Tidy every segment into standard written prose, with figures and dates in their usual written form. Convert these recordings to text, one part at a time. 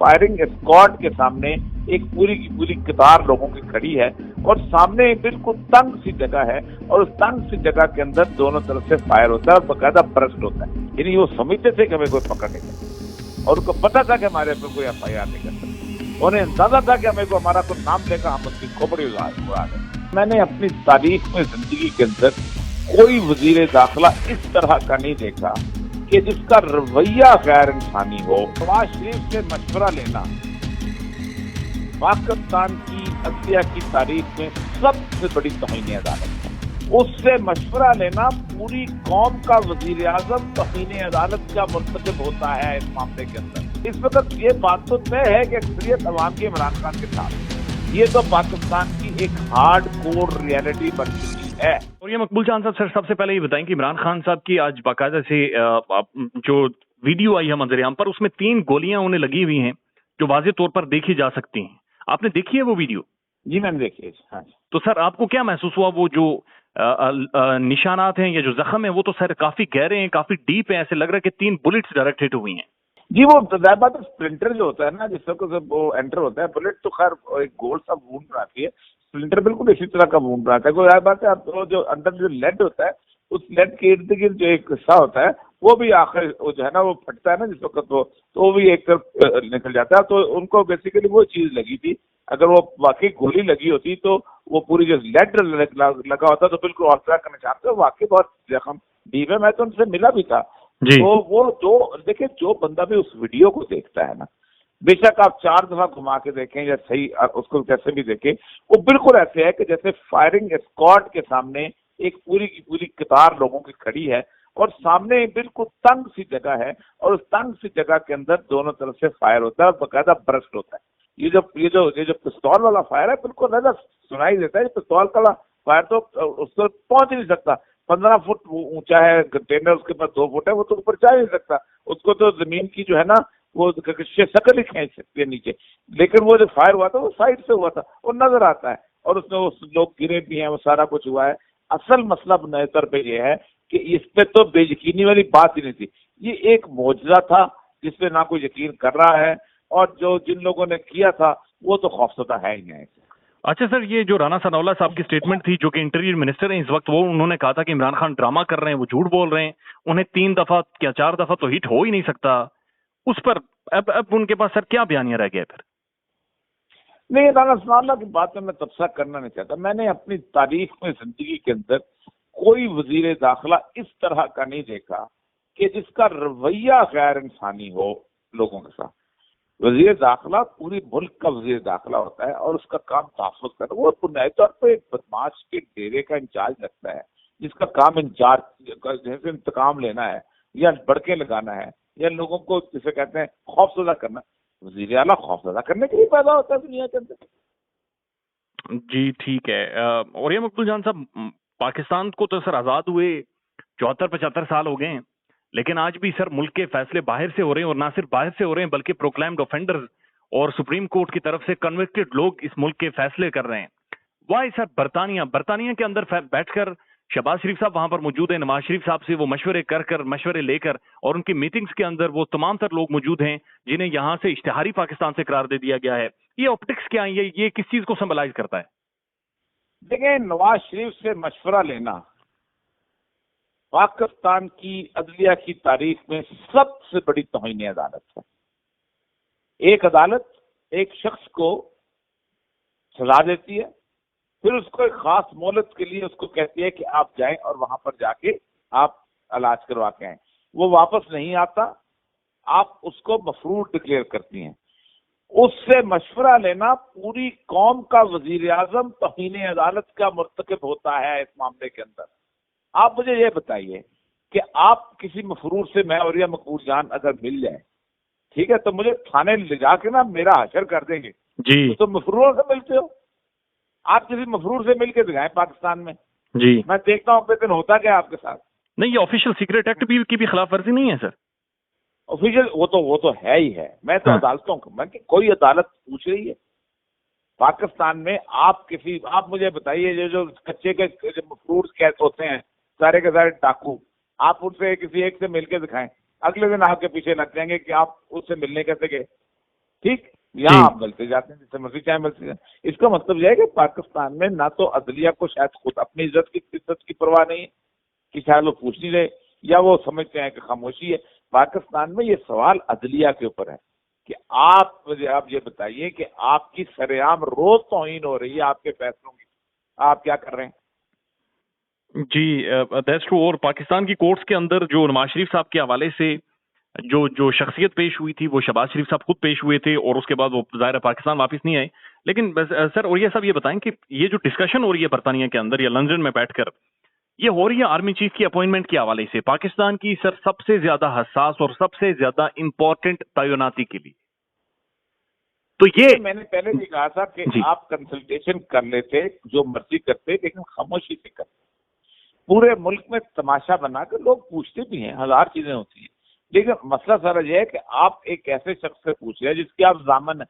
Firing squad के सामने एक पूरी की पूरी कतार लोगों की खड़ी है और सामने बिल्कुल तंग सी जगह है और उस तंग सी जगह के अंदर दोनों तरफ से फायर होता है और बकायदा ब्रस्ट होता है। यानी वो समझते थे कि हमें कोई पकड़ नहीं सकता और उनको पता था कि हमारे पे कोई FIR नहीं कर सकता। उन्हें अंदाजा था कि हमें को हमारा कोई नाम लेकर हम उसकी खोपड़ी उड़ा दें। मैंने अपनी तारीख में जिंदगी के अंदर कोई वजीर दाखिला इस तरह का नहीं देखा कि जिसका रवैया गैर इंसानी हो। नवाज शरीफ से मशवरा लेना पाकिस्तान की अदलिया की तारीख में सबसे बड़ी तौहीन अदालत है। उससे मशवरा लेना पूरी कौम का वजीर आजम तौहीन अदालत का मुर्तकिब होता है इस मामले के अंदर। इस वक्त ये बात तो तय है कि अक्सरियत अवाम की इमरान खान के साथ, ये तो पाकिस्तान की एक हार्ड कोर रियलिटी बन चुकी है। और ये मकबूल चांद साहब, सर सबसे पहले ये बताएं कि इमरान खान साहब की आज बाकायदा से जो वीडियो आई है मंजरेआम पर, उसमें 3 गोलियां उन्हें लगी हुई हैं जो वाज़ेह तौर पर देखी जा सकती हैं। आपने देखी है वो वीडियो? जी मैंने देखी है। हाँ। तो सर आपको क्या महसूस हुआ? वो जो निशानात हैं या जो जख्म है वो तो सर काफी गहरे हैं, काफी डीप है, ऐसे लग रहा है कि 3 बुलेट्स डायरेक्ट हिट हुई हैं। जी वो जाहिर बात है, स्प्लिंटर जो होता है ना, जिस तरह से वो एंटर होता है, बुलेट तो खैर एक गोल सा वूंड बनाती है, स्प्लिंटर बिल्कुल इसी तरह का वूंड बनाता है। कोई जाहिर बात है, आप जो अंदर जो लेड होता है, उस लेड के इर्द गिर्द जो एक हिस्सा होता है वो भी आखिर वो जो है ना वो फटता है ना जिस वक्त वो, तो वो भी एक तरफ निकल जाता है। तो उनको बेसिकली वो चीज लगी थी। अगर वो वाकई गोली लगी होती तो वो पूरी जो लेड लगा होता तो बिल्कुल और तरह का निशान था। वाकई बहुत जख्म डीप है। मैं तो उनसे मिला भी था। तो वो जो देखिए, जो बंदा भी उस वीडियो को देखता है ना, बेशक आप 4 दफा घुमा के देखें या सही उसको कैसे भी देखें, वो बिल्कुल ऐसे है कि जैसे फायरिंग स्क्वाड के सामने एक पूरी की पूरी कतार लोगों की खड़ी है और सामने बिल्कुल तंग सी जगह है और उस तंग सी जगह के अंदर दोनों तरफ से फायर होता है और बकायदा ब्रस्ट होता है। ये जो पिस्तौल वाला फायर है, बिल्कुल नजर सुनाई देता है। पिस्तौल का फायर तो उस पर पहुंच नहीं सकता। 15 फुट ऊंचा है कंटेनर, उसके पास 2 फुट है, वो तो ऊपर जा नहीं सकता। उसको तो जमीन की जो है ना वो शक्ल ही खींच सकती है नीचे। लेकिन वो जो फायर हुआ था वो साइड से हुआ था, वो नजर आता है और उसमें वो लोग गिरे भी हैं, वो सारा कुछ हुआ है। असल मसला बुनियादी पे ये है कि इस पे तो बेयकीनी वाली बात ही नहीं थी। ये एक मौजज़ा था जिसपे ना कोई यकीन कर रहा है और जो जिन लोगों ने किया था वो तो खौफजदा है ही नहीं। अच्छा सर, ये जो राना सनाउल्लाह साहब की स्टेटमेंट थी, जो कि इंटीरियर मिनिस्टर हैं इस वक्त, वो उन्होंने कहा था कि इमरान खान ड्रामा कर रहे हैं, वो झूठ बोल रहे हैं, उन्हें 3 दफा क्या 4 दफा तो हिट हो ही नहीं सकता। उस पर अब उनके पास सर क्या बयानिया रह गया फिर? नहीं, राना सनाउल्लाह की बात में मैं तबसरा करना नहीं चाहता। मैंने अपनी तारीख में जिंदगी के अंदर कोई वजीर दाखिला इस तरह का नहीं देखा कि जिसका रवैया गैर इंसानी हो लोगों के साथ। वजीर दाखिला पूरी मुल्क का वजीर दाखिला होता है और उसका काम तहफ़्फ़ुज़ करना। वो बुनियादी तौर पर एक बदमाश के डेरे का इंचार्ज रखता है, जिसका काम इंचार्ज जैसे इंतकाम लेना है या बड़के लगाना है या लोगों को जिसे कहते हैं खौफजदा करना। वजीर आला खौफजदा करने के लिए पैदा होता है दुनिया के अंदर। जी ठीक है। और ये मकबूल जान साहब, पाकिस्तान को तो सर आजाद हुए 74-75 साल हो गए हैं, लेकिन आज भी सर मुल्क के फैसले बाहर से हो रहे हैं, और ना सिर्फ बाहर से हो रहे हैं बल्कि प्रोक्लेम्ड ऑफेंडर्स और सुप्रीम कोर्ट की तरफ से कन्विक्टेड लोग इस मुल्क के फैसले कर रहे हैं। वाई सर बरतानिया के अंदर बैठकर शहबाज शरीफ साहब वहां पर मौजूद हैं, नवाज शरीफ साहब से वो मशवरे लेकर, और उनकी मीटिंग्स के अंदर वो तमाम तर लोग मौजूद हैं जिन्हें यहां से इश्तिहारी पाकिस्तान से करार दे दिया गया है। ये ऑप्टिक्स क्या है? ये किस चीज को सिंबलाइज करता है? देखिए, नवाज शरीफ से मशवरा लेना पाकिस्तान की अदलिया की तारीख में सबसे बड़ी तौहीन अदालत है। एक अदालत एक शख्स को सजा देती है, फिर उसको एक खास मोहलत के लिए उसको कहती है कि आप जाएं और वहां पर जाके आप इलाज करवा के आए। वो वापस नहीं आता, आप उसको मफरूर डिक्लेयर करती हैं। उससे मशवरा लेना पूरी कौम का वजीर आजम तौहीन अदालत का मुर्तकिब होता है इस मामले के अंदर। आप मुझे ये बताइए कि आप किसी मफरूर से, मैं और या मकबूल जान अगर मिल जाए, ठीक है, तो मुझे थाने ले जाके ना मेरा हशर कर देंगे जी। तो मफरूर से मिलते हो, आप किसी मफरूर से मिलके दिखाएं पाकिस्तान में जी। मैं देखता हूँ दिन होता क्या आपके साथ। नहीं, ये ऑफिशियल सीक्रेट एक्ट की भी खिलाफ वर्जी नहीं है सर? ऑफिशियल वो तो है ही है। मैं तो अदालतों को, मैं कि कोई अदालत पूछ रही है पाकिस्तान में? आप मुझे बताइए, ये जो कच्चे के मफरूर कैसे होते हैं, सारे के सारे डाकू, आप उनसे किसी एक से मिलके दिखाएं, अगले दिन आपके पीछे लग जाएंगे कि आप उससे मिलने कैसे गए। ठीक, यहाँ आप मिलते जाते हैं जिससे मर्जी चाहे मिलते जाए। इसका मतलब यह है कि पाकिस्तान में ना तो अदलिया को शायद खुद अपनी इज्जत की परवाह नहीं है कि शायद वो पूछ नहीं रहे, या वो समझते हैं कि खामोशी है। पाकिस्तान में ये सवाल अदलिया के ऊपर है कि आप मुझे आप ये बताइए कि आपकी सरेआम रोज तौहीन हो रही है आपके फैसलों की, आप क्या कर रहे हैं? जी, दैट्स ट्रू। और पाकिस्तान की कोर्ट्स के अंदर जो नवाज शरीफ साहब के हवाले से जो जो शख्सियत पेश हुई थी, वो शहबाज शरीफ साहब खुद पेश हुए थे और उसके बाद वो ज़ाहिर है पाकिस्तान वापस नहीं आए। लेकिन बस सर, और ये सब ये बताएं कि ये जो डिस्कशन हो रही है बरतानिया के अंदर या लंदन में बैठकर, ये हो रही है आर्मी चीफ की अपॉइंटमेंट के हवाले से, पाकिस्तान की सर सबसे ज्यादा हसास और सबसे ज्यादा इंपॉर्टेंट तैनाती के लिए। तो ये मैंने पहले भी कहा था कि जी, आप कंसल्टेशन कर लेते, जो मर्जी करते, लेकिन खामोशी से करते। पूरे मुल्क में तमाशा बना कर लोग पूछते भी हैं, हजार चीजें होती हैं, लेकिन मसला सारा यह है कि आप एक ऐसे शख्स से पूछ रहे हैं जिसके आप जामन है,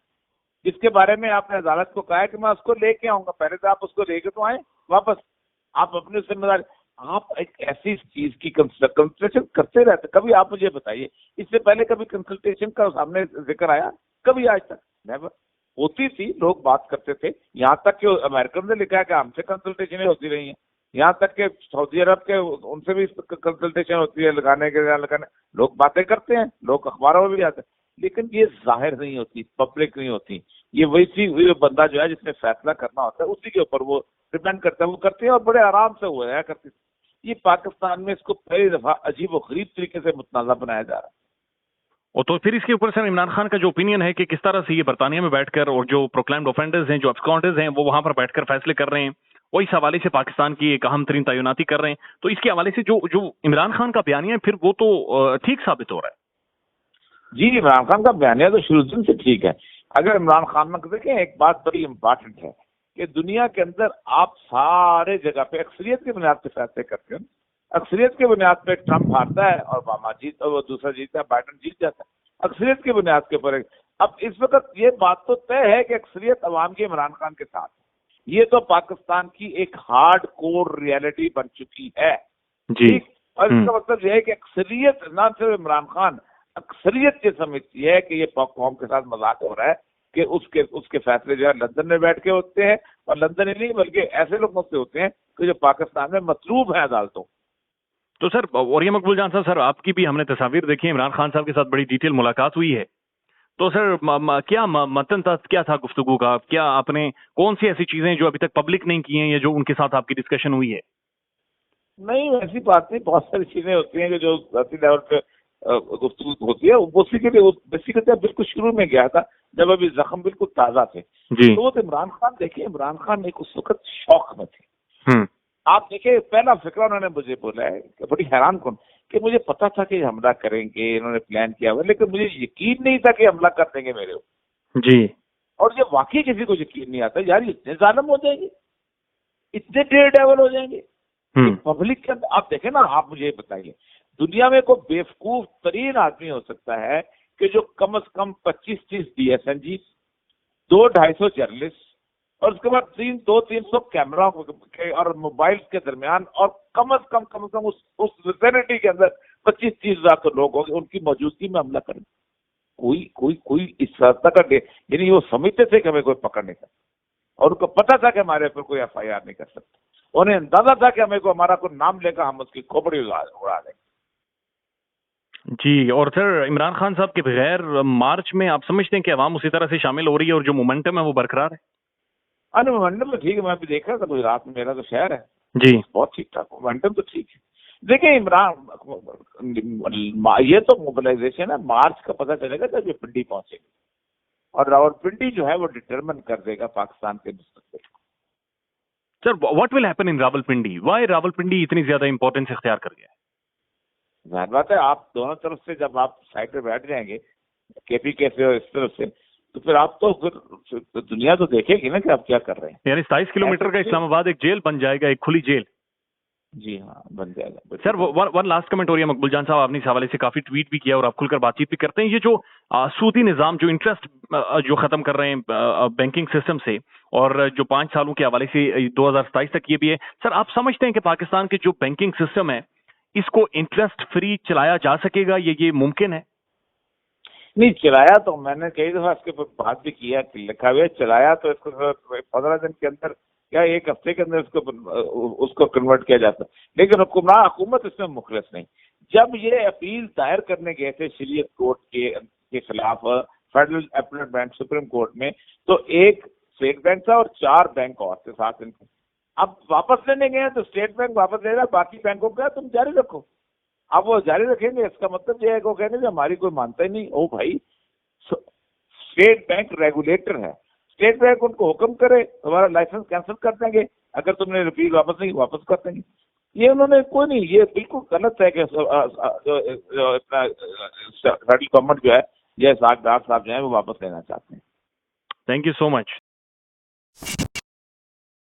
जिसके बारे में आपने अदालत को कहा है कि मैं उसको लेके आऊंगा। पहले तो आप उसको लेके तो आए वापस, आप अपनी जिम्मेदारी, आप एक ऐसी चीज की कंसल्टेशन करते रहते। कभी आप मुझे बताइए, इससे पहले कभी कंसल्टेशन का सामने जिक्र आया? कभी आज तक नेवर। होती थी, लोग बात करते थे, यहाँ तक कि अमेरिकन ने लिखा है कि हमसे कंसल्टेशन होती रही है, यहाँ तक के सऊदी अरब के उनसे भी कंसल्टेशन होती है, लगाने के लगाने। लोग बातें करते हैं, लोग अखबारों में भी आते हैं, लेकिन ये जाहिर नहीं होती, पब्लिक नहीं होती। ये वही बंदा जो है जिसने फैसला करना होता है उसी के ऊपर वो डिपेंड करता है, वो करते हैं और बड़े आराम से हुआ है करते। ये पाकिस्तान में इसको पहली दफा अजीब और गरीब तरीके से मुतनाज़ा बनाया जा रहा है। और तो फिर इसके ऊपर सर इमरान खान का जो ओपिनियन है कि किस तरह से ये बरतानिया में बैठकर और जो प्रोक्लेम्ड ऑफेंडर्स हैं, जो एब्सकॉन्डर्स हैं, वो वहां पर बैठकर फैसले कर रहे हैं, वो इस हवाले से पाकिस्तान की एक अहम तरीन तैनाती कर रहे हैं। तो इसके हवाले से जो जो इमरान खान का बयानिया है, फिर वो तो ठीक साबित हो रहा है। जी, इमरान खान का बयानिया तो शुरू दिन से ठीक है। अगर इमरान खान में देखें, एक बात बड़ी इंपॉर्टेंट है कि दुनिया के अंदर आप सारे जगह पे अक्सरियत की बुनियाद पे फैसले करते हैं। अक्सरियत की बुनियाद पे ट्रंप हारता है और ओबामा जीत, और वो दूसरा जीतता है, बाइडन जीत जाता है, अक्सरियत की बुनियाद के ऊपर। अब इस वक्त ये बात तो तय है कि अक्सरियत अवाम की इमरान खान के साथ है। ये तो पाकिस्तान की एक हार्ड कोर रियलिटी बन चुकी है। जी। ठीक, और इसका मतलब यह है कि अक्सरियत ना सिर्फ इमरान खान, अक्सरियत ये समझती है कि ये कौम के साथ मजाक हो रहा है, कि उसके उसके फैसले जो है लंदन में बैठ के होते हैं, और लंदन ही नहीं बल्कि ऐसे लोगों से होते हैं कि जो पाकिस्तान में मतलूब हैं अदालतों। तो सर, और ये मकबूल जान साहब, सर आपकी भी हमने तस्वीर देखी है, इमरान खान साहब के साथ बड़ी डिटेल मुलाकात हुई है। तो सर क्या मतन था, क्या था गुफ्तगू का, क्या आपने कौन सी ऐसी चीजें जो अभी तक पब्लिक नहीं की हैं या जो उनके साथ आपकी डिस्कशन हुई है? नहीं, ऐसी बात नहीं, बहुत सारी चीजें होती हैं कि जो जाती लेवल पे गुफ्तगू होती है। उसी के लिए बेसिकली बिल्कुल शुरू में गया था जब अभी जख्म बिल्कुल ताजा थे। जी। तो वो तो इमरान खान, देखिए इमरान खान एक उस वक्त शौक में थे। हम्म। आप देखिए, पहला फिक्रा उन्होंने मुझे बोला है कि बड़ी हैरान कौन, कि मुझे पता था कि हमला करेंगे, इन्होंने प्लान किया हुआ, लेकिन मुझे यकीन नहीं था कि हमला कर देंगे मेरे ऊपर। जी। और ये वाकई किसी को यकीन नहीं आता यार, इतने जालिम हो जाएंगे, इतने डेयर डेवल हो जाएंगे कि हम्म। पब्लिक के अंदर। आप देखें ना, आप मुझे बताइए, दुनिया में कोई बेवकूफ तरीन आदमी हो सकता है कि जो कम से कम 25-30 DSNG, 200-250 जर्नलिस्ट, और उसके बाद 300 कैमरा और मोबाइल के दरमियान, और कम से कम उस विसिनिटी के अंदर 25-30 हजार तो लोग होंगे, उनकी मौजूदगी में हमला करें। कोई इस सत्ता का यानी वो समझते थे कि हमें कोई पकड़ नहीं सकता, और उनको पता था कि हमारे ऊपर कोई FIR नहीं कर सकता। उन्हें अंदाजा था कि हमें को हमारा कोई नाम लेकर हम उसकी खोपड़ी उड़ा देंगे। जी। और सर, इमरान खान साहब के बगैर मार्च में आप समझते हैं कि अवाम उसी तरह से शामिल हो रही है और जो मोमेंटम है वो बरकरार है? अरे मोमेंटम तो ठीक है, मैं अभी देख रहा था, गुजरात में मेरा तो शहर है, जी। बहुत ठीक ठाक मोमेंटम तो ठीक है। देखिए इमरान, ये तो मोबिलाइजेशन है, मार्च का पता चलेगा जब ये पिंडी पहुंचेगी, और रावलपिंडी जो है वो डिटरमिन कर देगा पाकिस्तान के मुस्तकबिल को। Sir, what will happen in Rawalpindi? Why Rawalpindi इतनी ज्यादा इंपॉर्टेंस इख्तियार कर गया है? जाहिर बात है, आप दोनों तरफ से जब आप साइड पे बैठ जाएंगे, KPK से और इस तरफ से, तो फिर आप तो फिर दुनिया तो देखेगी ना कि आप क्या कर रहे हैं। यानी 27 किलोमीटर का इस्लामाबाद एक जेल बन जाएगा, एक खुली जेल। जी हाँ, बन जाएगा। सर, वन लास्ट कमेंट और ये मकबूल जान साहब, आपने इस हवाले से काफी ट्वीट भी किया और आप खुलकर बातचीत भी करते हैं। ये जो सूदी निजाम, जो इंटरेस्ट जो खत्म कर रहे हैं बैंकिंग सिस्टम से, और जो 5 सालों के हवाले से 2027 तक ये भी है, सर आप समझते हैं कि पाकिस्तान के जो बैंकिंग सिस्टम है इसको इंटरेस्ट फ्री चलाया जा सकेगा, ये मुमकिन है? नहीं चलाया तो मैंने कई दफा इसके ऊपर बात भी किया, लिखा हुआ है, चलाया तो इसको 15 दिन के अंदर क्या 1 हफ्ते के अंदर उसको कन्वर्ट किया जाता, लेकिन हुकूमत इसमें मुखलिस नहीं। जब ये अपील दायर करने गए थे शरीयत कोर्ट के खिलाफ federal appellate bank supreme court में, तो एक स्टेट बैंक था और 4 बैंक और थे साथ इनके। अब वापस लेने गए तो स्टेट बैंक वापस ले रहा, बाकी बैंकों का तुम जारी रखो। अब वो जारी रखेंगे, इसका मतलब ये है कि वो कहेंगे हमारी कोई मानता ही नहीं। ओ भाई, स्टेट बैंक रेगुलेटर है, स्टेट बैंक उनको हुक्म करे तुम्हारा लाइसेंस कैंसिल कर देंगे, अगर तुमने रिपील वापस नहीं वापस कर देंगे। ये उन्होंने कोई नहीं, ये बिल्कुल गलत है कि अपना फेडरल गवर्नमेंट जो है, ये साहब जो है वो वापस लेना चाहते हैं। Thank you so much.